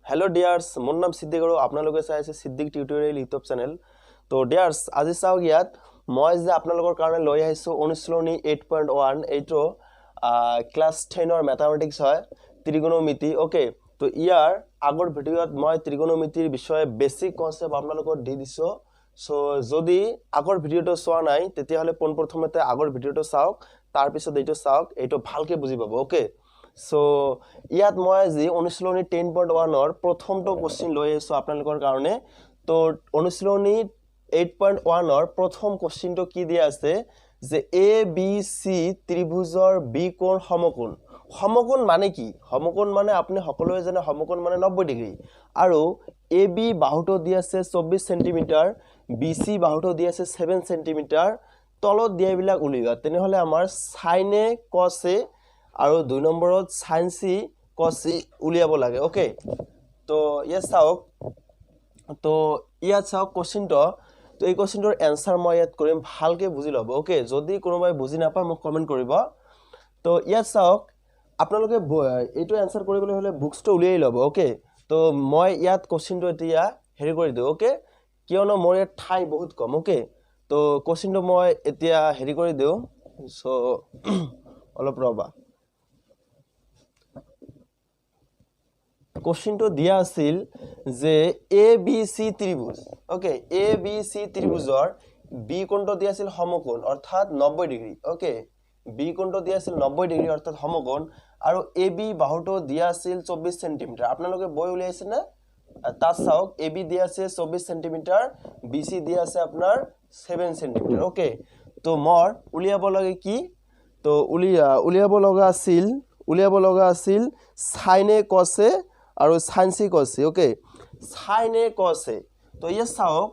Hello dears, মোৰ নাম সিদ্দিক আৰু আপোনালোকে চাই আছে সিদ্দিক টিউটোৰিয়েল ইউটিউব চেনেল। তো dears, আজি চাওক ইয়াত মই যে আপোনালোকৰ কাৰণে লৈ আহিছো অনুশীলনী 8.1 এইটো ক্লাস 10 ৰ ম্যাথমেটিক্স হয় ত্ৰিকোণমিতি। ওকে, তো ইয়াৰ আগৰ ভিডিওত মই ত্ৰিকোণমিতিৰ বিষয়ে বেসিক কনসেপ্ট আপোনালোকক দি দিছো। সো যদি আগৰ ভিডিওটো চোৱা নাই তেতিয়াহলে পোনপ্ৰথমতে আগৰ ভিডিওটো চাওক, তাৰ পিছত এইটো চাওক, এইটো ভালকে বুজি পাব। ওকে, সো ইয়াত মই আজি অনুশীলনী 10.1 ৰ প্ৰথমটো কোশ্চেন লৈ আছো আপোনালোকৰ কাৰণে। তো অনুশীলনী 8.1 ৰ প্ৰথম কোশ্চেনটো কি দিয়া আছে যে এ বি সি ত্ৰিভুজৰ বি কোণ সমকোণ। সমকোণ মানে কি? সমকোণ মানে আপুনি সকলোৱে জানে সমকোণ মানে 90 ডিগ্ৰী। আৰু এ বি বাহুটো দি আছে 24 সেন্টিমিটাৰ, বি সি বাহুটো দি আছে 7 সেন্টিমিটাৰ। তলত দিয়াবিলাক উলিওৱা তেনেহলে আমাৰ সাইনে কসে আৰু 2 নম্বৰত সাইন সি কসি উলিয়াব লাগে। ওকে, তো ইয়াত চাওক, তো ইয়াত চাওক কোশ্চেনটো। তো এই কোশ্চেনটোৰ এনসাৰ মই ইয়াত কৰিম, ভালকে বুজি লব। ওকে, যদি কোনোবাই বুজি নাপায় মোক কমেন্ট কৰিব। তো ইয়াত চাওক, আপোনালোকে এইটো এনসাৰ কৰিবলৈ হলে বুকসটো উলিয়াই লব। ওকে, তো মই ইয়াত কোশ্চেনটো এতিয়া হেৰি কৰি দিও। ওকে, কিয়নো মোৰ ইয়াত ঠাই বহুত কম। ওকে, তো কোশ্চেনটো মই এতিয়া হেৰি কৰি দিও। সো অলপ ৰবা। কোশ্চেনটো দিয়া আছিল যে এ বি সি ত্ৰিভুজ। ওকে, এ বি সি ত্ৰিভুজৰ বি কোণটো দিয়া আছিল সমকোণ অৰ্থাৎ 90 ডিগ্ৰী। ওকে, বি কোণটো দিয়া আছিল 90 ডিগ্ৰী অৰ্থাৎ সমকোণ। আৰু এ বি বাহুটো দিয়া আছিল 24 সেন্টিমিটাৰ। আপোনালোকে বই উলিয়াইছে না? তাত চাওক, এ বি দিয়া আছে 24 সেন্টিমিটাৰ, বি সি দিয়া আছে আপোনাৰ 7 সেন্টিমিটাৰ। ওকে, তো মোৰ উলিয়াব লাগে কি? তো উলিয়াব লগা আছিল সাইনে কসে আৰু সাইন সি কসে। ওকে, সাইনে কসে। তো ইয়াত চাওক,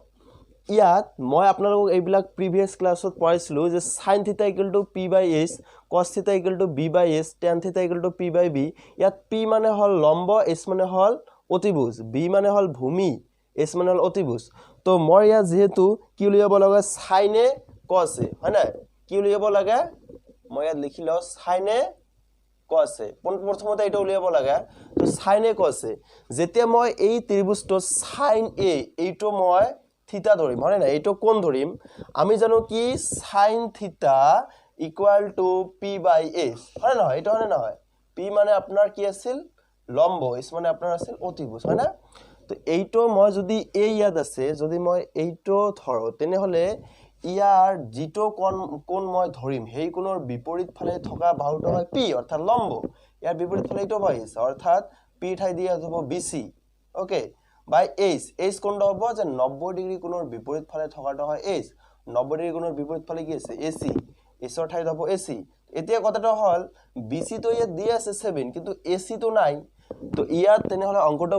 ইয়াত মই আপোনালোকক এইবিলাক প্ৰিভিয়াস ক্লাছত পঢ়াইছিলো যে sine theta equal to P by H, cos theta equal to B by H, tan theta equal to P by B. ইয়াত পি মানে হল লম্ব, এইচ মানে হল অতিভুজ, বি মানে হল ভূমি, এইচ মানে হল অতিভুজ। তো মই ইয়াত যেহেতু কি উলিয়াব লাগে সাইনে কসে, হয় না? কি উলিয়াব লাগে? মই ইয়াত লিখি লও সাইনে কসে। প্ৰথমতে এটা উলিয়াব লাগে। তো সাইনে কসে, যেতিয়া মই এই ত্ৰিভুজটো সাইন এ এইটো মই থিটা ধৰিম, হয় না? এইটো কোণ ধৰিম। আমি জানো কি sine theta equal to P by H, হয় নহয়? এইটো হয় নহয়? পি মানে আপোনাৰ কি আছিল? লম্ব, এইচ মানে আপোনাৰ আছিল অতিভুজ, হয় না? তো এইটো মই যদি এই ইয়াত আছে, যদি মই এইটো ধৰো তেনেহলে ইয়াৰ যিটো কোণ মই ধৰিম সেই কোণৰ বিপৰীত ফালে থকা বাহুটো হয় পি অৰ্থাৎ লম্ব। ইয়াৰ বিপৰীত ফালে এইটো বাই আছে অৰ্থাৎ পি ঠাই দিয়া যাব বিসি। ওকে, বাই এইচ। এইচ কোণটো হ'ব যে 90 ডিগ্ৰী কোণৰ বিপৰীত ফালে থকাটো হয় এইচ। 90 ডিগ্ৰী কোণৰ বিপৰীত ফালে কি আছে? এসি। এইচৰ ঠাইত হ'ব এসি। এতিয়া কথাটো হল বিসি তো ইয়াত দিয়া আছে 7 কিন্তু এসি তো নাই। তো ইয়াত তেনেহলে অংকটো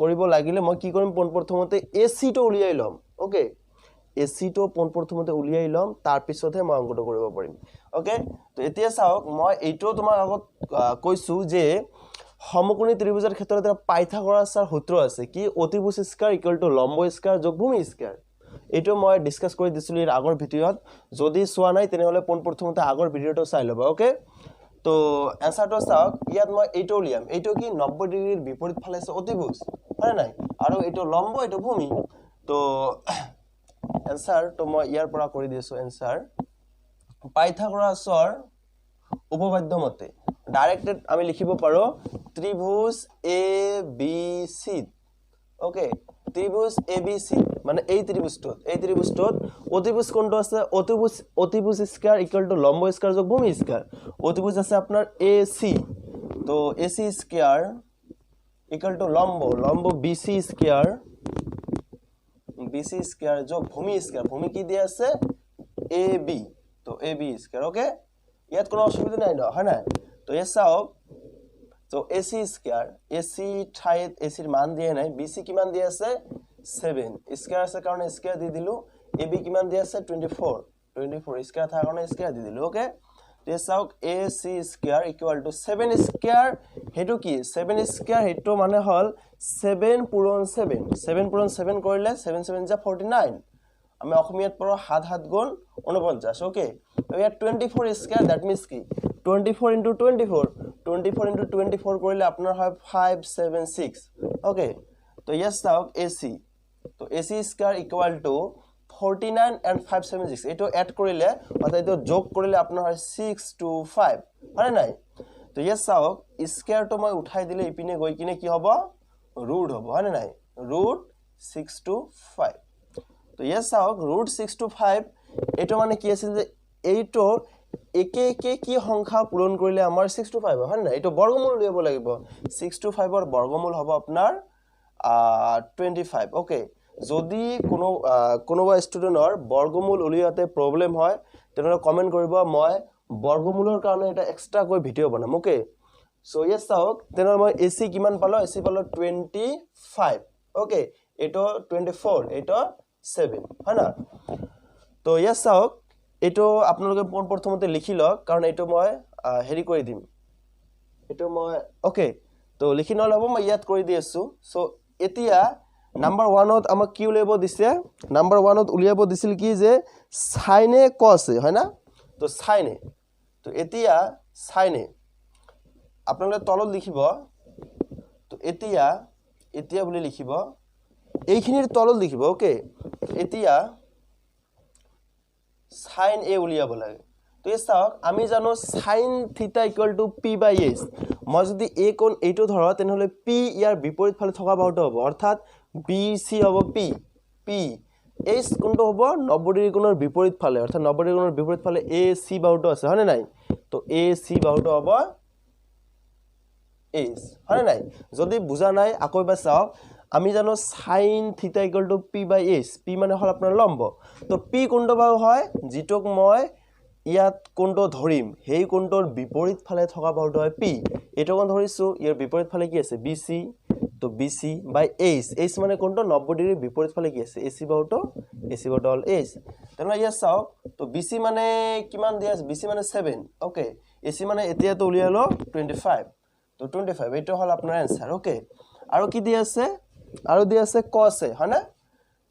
কৰিব লাগিলে মই কি কৰিম? পোনপ্ৰথমতে এসি তো উলিয়াই লম। ওকে, এসি তো পোনপ্ৰথমতে উলিয়াই লম, তাৰ পিছতহে মই অংকটো কৰিব পাৰিম। ওকে, তো এতিয়া চাওক, মই এইটো তোমাক আগত কৈছো যে সমকোণী ত্ৰিভুজৰ ক্ষেত্ৰত এটা পাইথাগোৰাছৰ সূত্ৰ আছে কি? অতিভুজ স্কয়াৰ ইকুৱেল টু লম্ব স্কয়াৰ যোগ ভূমি স্কয়াৰ। এইটো মই ডিসকাস কৰি দিছিলো ইয়াৰ আগৰ ভিডিওত। যদি চোৱা নাই তেনেহলে পোনপ্ৰথমতে আগৰ ভিডিওটো চাই লবা। ওকে, তো এনসাৰটো চাওক, ইয়াত মই এইটো উলিয়াম। এইটো কি? 90 ডিগ্ৰীৰ বিপৰীত ফালে আছে অতিভুজ, হয় নাই? আৰু এইটো লম্ব, এইটো ভূমি। তো এনসাৰ তো মই ইয়াৰ পৰা কৰি দিছো। এনসাৰ পাইথাগোৰাছৰ উপপাদ্য মতে ডাইৰেক্টেড আমি লিখিব পাৰো ত্ৰিভুজ এ বি সি। ওকে, ত্ৰিভুজ এ বি সি মানে এই ত্ৰিভুজটোত অতিভুজ কোণটো আছে অতিভুজ স্কয়াৰ ইকুৱেল টু লম্ব স্কয়াৰ যোগ ভূমি স্কয়াৰ। অতিভুজ আছে আপোনাৰ এ সি, তো A C square equal to লম্ব বিসি স্কয়াৰ যোগ ভূমি স্কয়াৰ। ভূমি কি দিয়া আছে? এ বি, তো এ বি স্কয়াৰ। ওকে, ইয়াত কোনো অসুবিধা নাই ন, হয় না? তো এ চাওক, তো এসি স্কয়াৰ, এসি ঠাইত এসিৰ মান দিয়া নাই। বিসি কিমান দিয়া আছে? 7 স্কয়াৰ আছে কাৰণে স্কয়াৰ দি দিলো। এবি কিমান দিয়া আছে? 24 স্কয়াৰ থাকাৰ কাৰণে স্কয়াৰ দি দিলো। ওকে, তো চাওক AC square equal two 7 square. হেতু কি? 7 স্কয়াৰ হেতু মানে হল 7 পূৰণ 7। 7 পূৰণ 7 কৰিলে 7 7 যা 49। আমি অসমীয়াত পঢ়ো 7 7 গুণ 49। ওকে, তো ইয়াত 24 স্কয়াৰ, দ্যাট মিন্স কি 24 into 24 24 into 24 কৰিলে আপোনাৰ হয় 576 ওকে তো ইয়াত চাওক AC তো AC square equal to 49 and 576 এটো এড কৰিলে অৰ্থাৎ এটো যোগ কৰিলে আপোনাৰ হয় 625 হয় নাই তো ইয়াত চাওক স্কয়াৰটো মই উঠাই দিলে ইপিনে গৈ কিনে কি হ'ব ৰুট হ'ব হয় নাই ৰুট 625 তো ইয়াত চাওক ৰুট 625 এটো মানে কি আছিল যে এইটো একে একে কি সংখ্যা পূৰণ কৰিলে আমাৰ 625 হয় না এটো বৰ্গমূল উলিয়াব লাগিব 625 ৰ বৰ্গমূল হ'ব আপোনাৰ 25 ওকে যদি কোনোবা ষ্টুডেন্টৰ বৰ্গমূল উলিয়াতে প্ৰবলেম হয় তেনলে কমেন্ট কৰিব মই বৰ্গমূলৰ কাৰণে এটা এক্সট্ৰা কৈ ভিডিও বনাম ওকে সো ইয়েস চাওক তেনলে মই AC কিমান পালো AC পালো 25 ওকে এটো 24 এটো 7 হয় না তো ইয়েস চাওক এটো আপোনালোকে প্ৰথমতে লিখি লওক কাৰণ এটো মই হেৰি কৰি দিম এটো মই ওকে তো লিখি নলব মই ইয়াত কৰি দি আছো সো এতিয়া নাম্বাৰ 1 ত আমাক কি উলিয়াব দিছে নাম্বাৰ 1 ত উলিয়াব দিছিল কি যে সাইনে কসে হয় না তো সাইনে তো এতিয়া সাইনে আপোনালোকে তলত লিখিব তো এতিয়া বুলি লিখিব এইখিনিৰ তলত লিখিব ওকে এতিয়া sin a উলিয়াব লাগে তো এই চাওক আমি জানো sin theta equal to p by s মই যদি a কোণ এইটো ধৰো তেনহলে p ইয়াৰ বিপৰীত ফালে থকা বাহুটো হ'ব অৰ্থাৎ bc হ'ব p s কোণটো হ'ব 90 ডিগ্ৰী কোণৰ বিপৰীত ফালে অৰ্থাৎ 90 ডিগ্ৰী কোণৰ বিপৰীত ফালে ac বাহুটো আছে হয় নাই তো ac বাহুটো হ'ব s হয় নাই যদি বুজা নাই আকৌ এবাৰ চাওক আমি জানো sin theta equal to p by s p মানে হল আপোনাৰ লম্ব তো p কোণটো বাহু হয় যিটোক মই ইয়াত কোণটো ধৰিম হেই কোণটোৰ বিপৰীত ফালে থকা বাহুটো হয় p এটো কোণ ধৰিছো ইয়াৰ বিপৰীত ফালে কি আছে bc তো bc বাই s মানে কোণটো 90 ডিগ্ৰী বিপৰীত ফালে কি আছে ac বাহুটো হল s তেনে ইয়া চাওক তো bc মানে কিমান দিয়া আছে bc মানে 7 ওকে ac মানে এতিয়া তো উলিয়ালো 25 তো 25 এটো হল আপোনাৰ आंसर ওকে আৰু কি দিয়া আছে আৰু দিয়া আছে cos a হয় না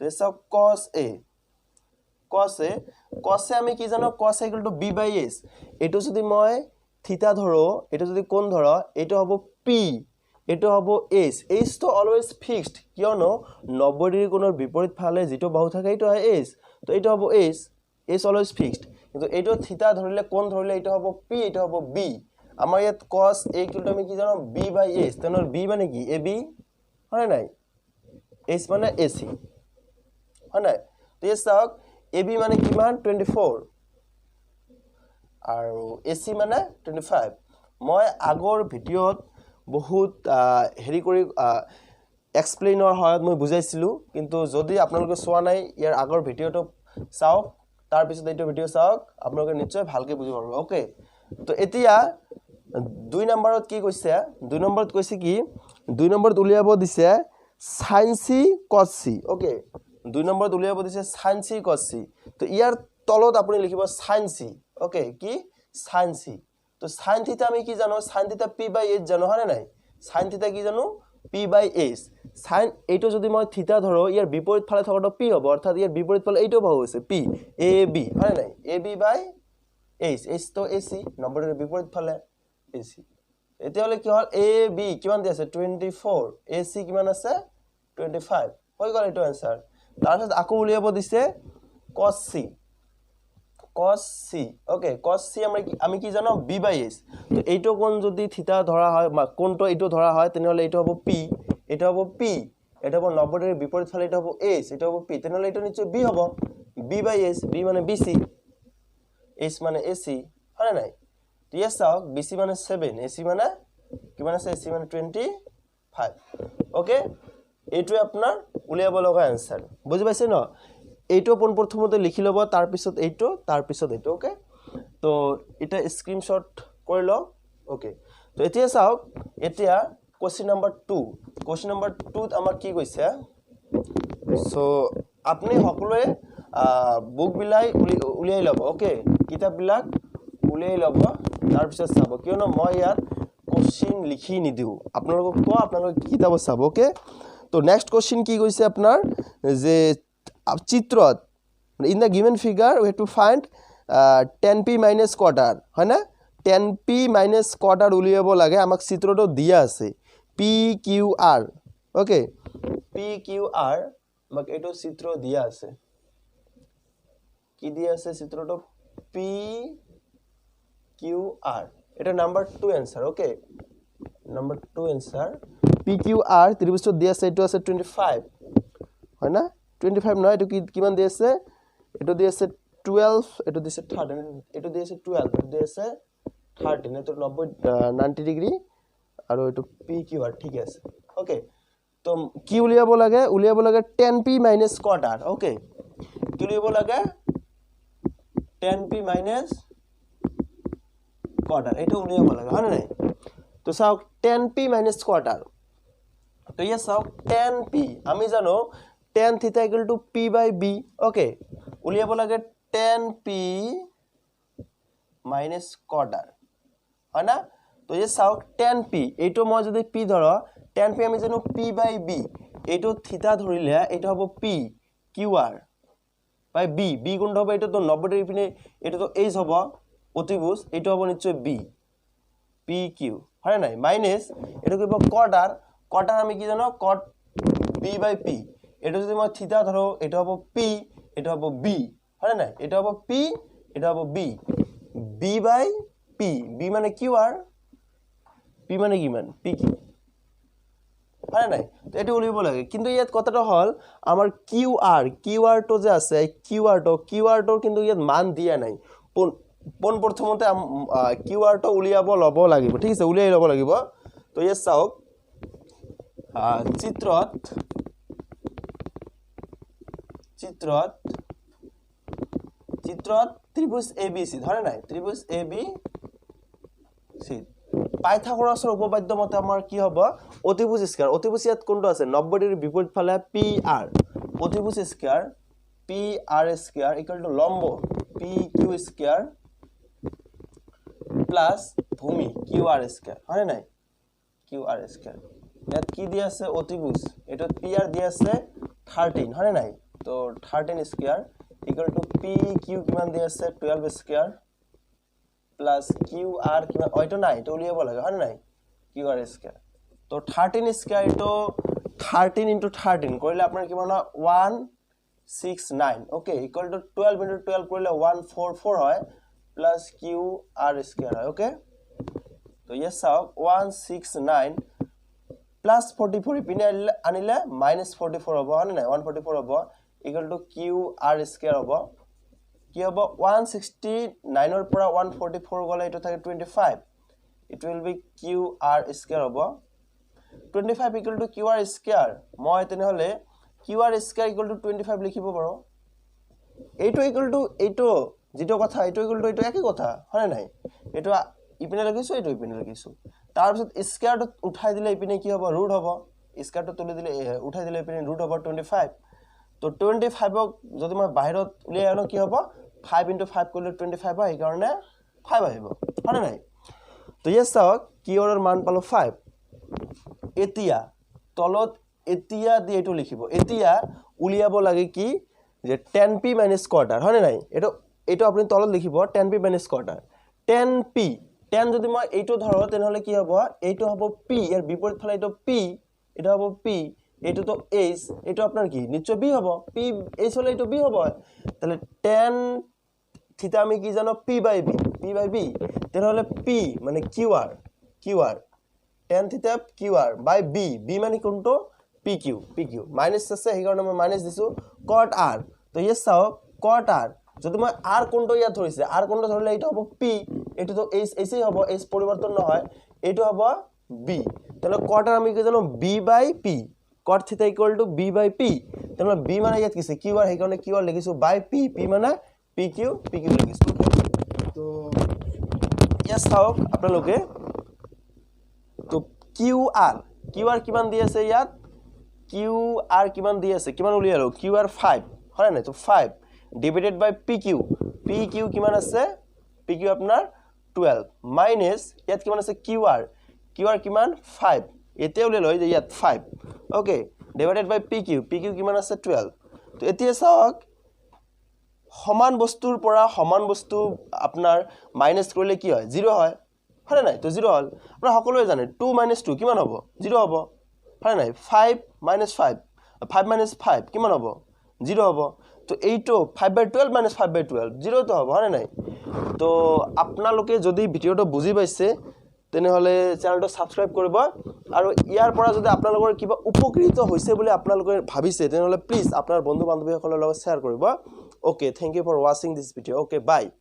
তো চাওক cos a আমি কি জানো cos a = b by s এটো যদি মই থিতা ধৰো এটো যদি কোণ ধৰো এটো হ'ব p এটো হ'ব s তো অলওয়েজ ফিক্সড কিয়নো 90 ডিগ্ৰী কোণৰ বিপৰীত ফালে যেটো বাহু থাকে এটো হয় s তো এটো হ'ব s অলওয়েজ ফিক্সড কিন্তু এটো থিতা ধৰিলে কোণ ধৰিলে এটো হ'ব p এটো হ'ব b আমাৰ ইয়াত cos a = আমি কি জানো b by s তেনৰ b মানে কি ab হয় নাই s মানে ac হয় নাই তো এই চাওক ab মানে কিমান 24 আৰু ac মানে 25 মই আগৰ ভিডিওত বহুত হেৰি কৰি এক্সপ্লেইনৰ হয় মই বুজাইছিলো কিন্তু যদি আপোনালোকে চোৱা নাই ইয়াৰ আগৰ ভিডিওটো চাওক তাৰ পিছত এইটো ভিডিও চাওক আপোনালোকে নিশ্চয় ভালকে বুজি পাব ওকে তো এতিয়া 2 নম্বৰত কি কৈছে 2 নম্বৰত কৈছে কি 2 নম্বৰত উলিয়াব দিছে sin c cos c okay 2 নম্বৰত উলিয়াব দিছে sin c cos c তো ইয়াৰ তলত আপুনি লিখিব sin c ওকে কি sin c তো sin থিটা আমি কি জানো sin থিটা p by s জানো হয় নাই sin থিটা কি জানো p by s sin এইটো যদি মই থিটা ধৰো ইয়াৰ বিপৰীত ফালে থকাটো p হ'ব অৰ্থাৎ ইয়াৰ বিপৰীত ফালে এইটো বাহু আছে p ab হয় নাই ab by s তো ac 90 ডিগ্ৰী বিপৰীত ফালে ac এতিয়ালে কি হল ab কিমান দি আছে 24 ac কিমান আছে 25 হৈ গল এটো आंसर তাৰপিছত আকৌ উলিয়াব দিছে cos c okay cos c আমি কি জানো b by s তো এইটো কোণ যদি থিতা ধৰা হয় কোণটো এইটো ধৰা হয় তেনহলে এইটো হ'ব p এটা হ'ব 90 ডিগ্ৰী বিপৰীত ফালে এটা হ'ব s এটা হ'ব p তেনহলে এইটো নিশ্চয় b হ'ব b by s b মানে bc s মানে ac হয় নাই তো ইয়া চাওক bc মানে 7 ac মানে কিমান আছে ac মানে 25 ওকে এইটো আপোনাৰ উলিয়াব লগা आंसर বুজি পাইছে ন এইটো প্ৰথমতে লিখি লব তাৰ পিছত এইটো ওকে তো এটা স্ক্ৰিনশ্বট কৰি লও ওকে তো এতিয়া চাওক এতিয়া কোৱেশ্চন নম্বৰ 2 ত আমাক কি কৈছে সো আপুনি সকলোৱে বুক বিলাই উলিয়াই লব ওকে কিতাপ বিলাক উলিয়াই লব তাৰ পিছত চাব কিয়নো মই ইয়াত কোশ্চেন লিখি নিদিও আপোনালোকক কিতাপ চাব ওকে তো নেক্সট কোশ্চেন কি কৈছে আপোনাৰ যে চিত্ৰত in the given figure we have to find 10p minus quarter হয় না 10p minus cot r উলিয়াব লাগে আমাক চিত্ৰটো দিয়া আছে pqr ওকে pqr আমাক এটো চিত্র দিয়া আছে কি দিয়া আছে চিত্রটো pqr এটা number 2 answer okay number 2 answer pqr ত্রিভুজটো দিয়া আছে এটো আছে 25 হয় না 25 নয় এটো কি কিমান দিয়া আছে এটো দিয়া আছে 12 এটো দিছে 13 এটো দিছে 12 এটো দিছে 13 এটো 90 ডিগ্রি আর এটো pqr ঠিক আছে ওকে তো কি উলিয়াব লাগে 10p cot r ওকে কি উলিয়াব লাগে 10p cot r এটা উলিয়াব লাগে হয় না নাই তো চাও 10p cot r তো ইয়া চাও 10p আমি জানো tan theta equal to p by b okay উলিয়াব লাগে 10p cot r হয় না তো এই চাও 10p এইটো মই যদি p ধৰো 10p আমি জানো p by b এইটো থিতা ধৰিলে এটা হ'ব p qr by b b কোনটো হ'ব এটা তো 90 ডিগ্রি পিনে এটা তো h হ'ব অতিভুজ এটা হ'ব নিশ্চয় b pq হয় নাই মাইনাস এটা কি হ'ব cot r আমি কি জানো cot b by p এটা যদি মই থিতা ধৰো এটা হ'ব p এটা হ'ব b হয় নাই এটা হ'ব p এটা হ'ব b b by p b মানে qr p মানে কি মান pq হয় নাই তো এটা উলিয়াব লাগে কিন্তু ইয়াত কথাটো হল আমাৰ qr তো যে আছে qr তো কিন্তু ইয়াত মান দিয়া নাই পোন প্ৰথমতে qr তো উলিয়াব লব লাগিব ঠিক আছে উলিয়াই লব লাগিব তো ইয়াত চাওক চিত্ৰত ত্ৰিভুজ abc ধৰে নাই ত্ৰিভুজ abc পাইথাগোৰাসৰ উপপাদ্য মতে আমাৰ কি হ'ব অতিভুজ স্কয়াৰ অতিভুজ ইয়াত কোনটো আছে 90 ডিগ্ৰি বিপৰীত ফালে pr অতিভুজ square pr square equal to লম্ব pq স্কয়ার প্লাস ভূমি qr স্কয়ার হয় নাই qr স্কয়ার ইয়াত কি দিয়া আছে অতিভুজ এটা pr দিয়া আছে 13 হয় নাই তো 13 স্কয়ার ইকুয়াল টু pq কিমান দিয়া আছে 12 স্কয়ার plus qr কিমান ওইটো নাই তো উলিয়াব লাগে হয় নাই qr স্কয়ার তো 13 স্কয়ার তো 13 into 13 কৰিলে আপোনাৰ কিমান 169 ওকে ইকুয়াল টু 12 into 12 কৰিলে 144 হয় plus qr স্কয়ার হয় ওকে তো yes চাওক 169 plus 44 ইপিনে আনিলে -44 হ'ব হয় নাই 144 হ'ব ইকুয়াল টু qr স্কয়ার হ'ব কি হ'ব 169 ৰ পৰা 144 গলে এটা থাকে 25 it will be qr square হ'ব 25 equal to qr স্কয়ার মই তেনে হলে qr স্কয়ার equal to 25 লিখিব পাৰো এইটো equal to এইটো যেটো কথা এইটো equal to এইটো একই কথা হয় নাই এইটো ইপিনে লাগিছো এইটো ইপিনে লাগিছো তাৰ পিছত স্কয়াৰটো উঠাই দিলে ইপিনে কি হ'ব ৰুট হ'ব স্কয়াৰটো তুলি দিলে উঠাই দিলে ইপিনে ৰুট হ'ব 25 তো 25 ক যদি মই বাহিৰত উলিয়াই আনো কি হ'ব 5 into 5 কৰিলে 25 হয় এই কাৰণে 5 আহিব হয় নাই তো ইয়েস চাওক qr ৰ মান পালো 5 এতিয়া তলত এতিয়া দি এটো লিখিব এতিয়া উলিয়াব লাগে কি যে 10p cot r হয় নাই এটো আপুনি তলত লিখিব 10p cot r 10p 10 যদি মই এইটো ধৰো তেন হলে কি হ'ব এইটো হ'ব p এৰ বিপৰীত ফালে এইটো p এটা হ'ব p এইটো তো h এইটো আপোনাৰ কি নিশ্চয় b হ'ব p h হলে এইটো b হ'ব তাহলে 10 থিতা আমি কি জানো p by b তেন হলে p মানে qr 10 theta qr by b মানে কোনটো pq মাইনাস আছে এই কাৰণে মই মাইনাস দিছো cot r তো ইয়েস চাও cot r যদি মই r কোনটো ইয়া ধৰিছে r কোনটো ধৰিলে এইটো হ'ব p এইটো তো h এসেই হ'ব h পৰিৱৰ্তন নহয় এইটো হ'ব b তাহলে cot r আমি কি জানো b by p cot theta equal to b by p তাহলে b মানে ইয়াত কিছে qr এই কাৰণে qr লিখিছো by p মানে pq লিখিছো তো ইয়া চাও আপোনালোকে তো qr কিমান দি আছে ইয়াত qr কিমান দি আছে কিমান উলিয়ালো qr 5 হয় না তো 5 divided by pq কিমান আছে pq আপোনাৰ 12 minus ইয়াত কিমান আছে qr কিমান 5 এতে উলিয়ালো যে ইয়াত 5 ওকে divided by pq কিমান আছে 12 তো এতিয়া চাওক সমান বস্তুৰ পৰা সমান বস্তু আপোনাৰ মাইনাস কৰিলে কি হয় 0 হয় হয় নাই তো 0 হল আপোনাৰ সকলোৱে জানে 2 - 2 কিমান হ'ব 0 হ'ব হয় নাই 5 - 5 5 - 5 কিমান হ'ব 0 হ'ব তো এইটো 5/12 - 5/12 0 তো হ'ব হয় নাই তো আপোনালোকে যদি ভিডিওটো বুজি পাইছে তেনেহলে চ্যানেলটো সাবস্ক্রাইব কৰিব আৰু ইয়াৰ পৰা যদি আপোনালোকৰ কিবা উপকৃত হৈছে বুলি আপোনালোকে ভাবিছে তেনেহলে প্লিজ আপোনাৰ বন্ধু বান্ধৱীসকলৰ লগত শেয়াৰ কৰিব Okay, thank you for watching this video. Okay, bye.